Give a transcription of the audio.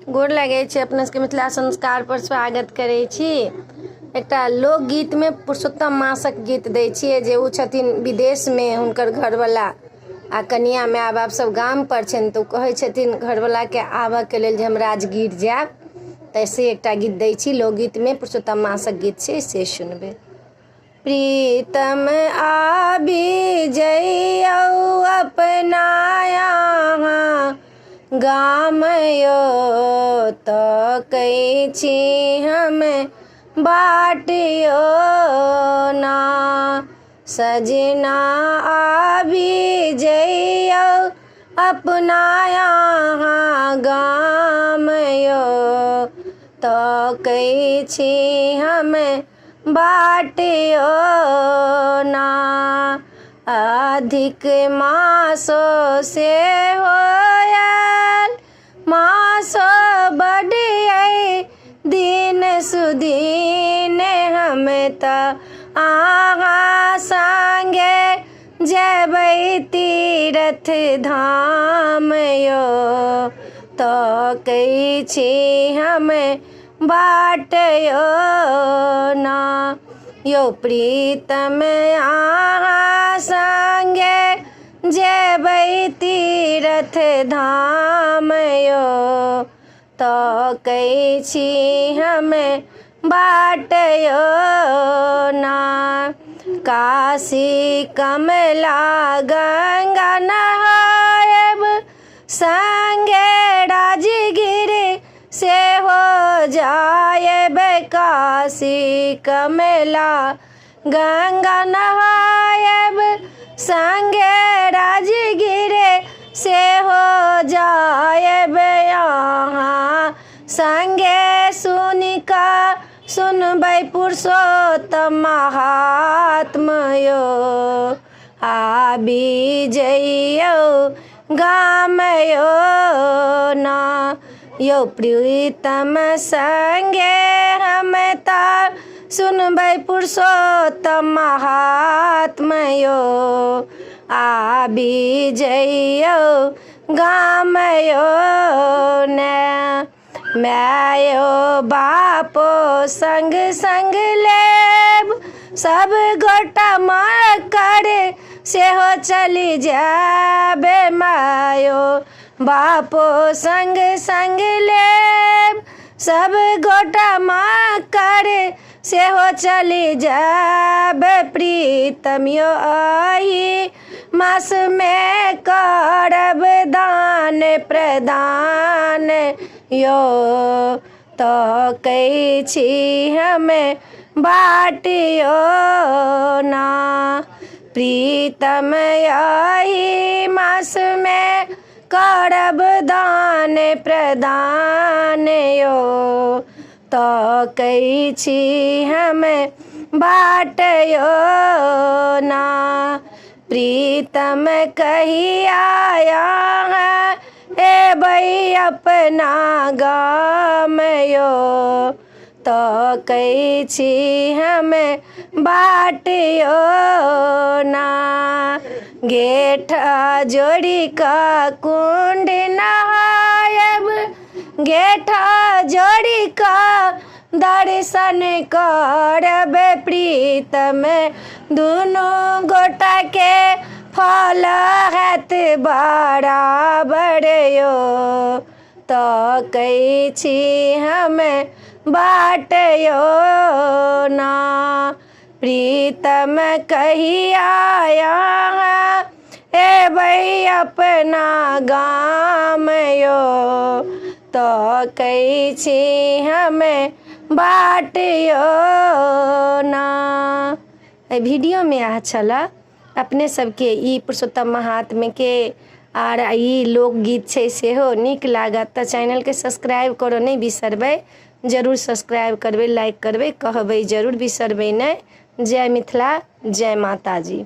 गोर लगे छै अपना सबके मिथिला संस्कार पर स्वागत करै छी। एकटा लोकगीत में पुरुषोत्तम मासक गीत दै छियै जे ओ छथिन विदेश में, हुनकर घरवाला आ कनिया माय बाप सब गाम पर छनि तऽ कहै छथिन घरवाला के आबऽ के लेल जे हम राजगीर जायब, तैसे एकटा गीत दै छी। लोकगीत में पुरुषोत्तम मासक गीत छै, से सुनबै। प्रीतम आबि जइयौ अपना यहाँ गाम यो, तकै छी हम बाट यो ना। सजना आबि जइयौ अपना यहाँ गाम यो, तकै छी हम बाट यो ना। अधिक मासो से होयल मासो बढ़ियै, दिन सुदीन हम तऽ अहाँ संगे जेबै तीरथ धाम यो, तकै छी हम बाट यो ना। यो प्रीतम अहाँ संगे जेबै तीरथ धाम यो, तकै छी हम बाट यो ना। काशी कमला गंगा नहायब, संगे राजगीर से हो जायब। काशी कमला गंगा नहायब, संगे राजगीर से हो जायब। यहाँ संगे सुनिका सुनबै पुरुषोत्तम महात्म यो, आबि जइयौ गाम यो ना। यो प्रीतम संगे हम तऽ सुनबै पुरुषोत्तम महात्म यो, आबि जइयौ गाम यो ने। मायो बापो संग संग लेब, सब गोटा माकर सेहो चली जाबे। मायो बापो संग संग लेब, सब गोटा माकर सेहो चली जाबे। प्रीतम यो आही मास में करब दान प्रदान यो, तकै छी हम बाट यो ना। प्रीतम आही मास में करब दान प्रदान यो, तकै छी हम बाट यो ना। प्रीतम कहिया यहाँ एबै अपना गाम यो, तकै छी हम बाट यो ना। गेठा जोड़ी का कुंड नहायब, गेठा जोड़ी का दर्शन करब। प्रीतम दुनू गोटा के फल हैत बराबर यो, तकै छी हम बाट यो ना। प्रीतम कहिया यहाँ एबै अपना गाम यो, तकै छी हम बाट यो ना। वीडियो में अच्छा लगा अपने सबके ई पुरुषोत्तम महात्म्य के आर ई लोकगीत छै सेहो नीक लागत तऽ चैनल के सब्सक्राइब करो नहीं बिसरबै। जरूर सब्सक्राइब करबै, लाइक करबै, कहबै जरूर बिसरबै नहीं। जय मिथिला, जय माता जी।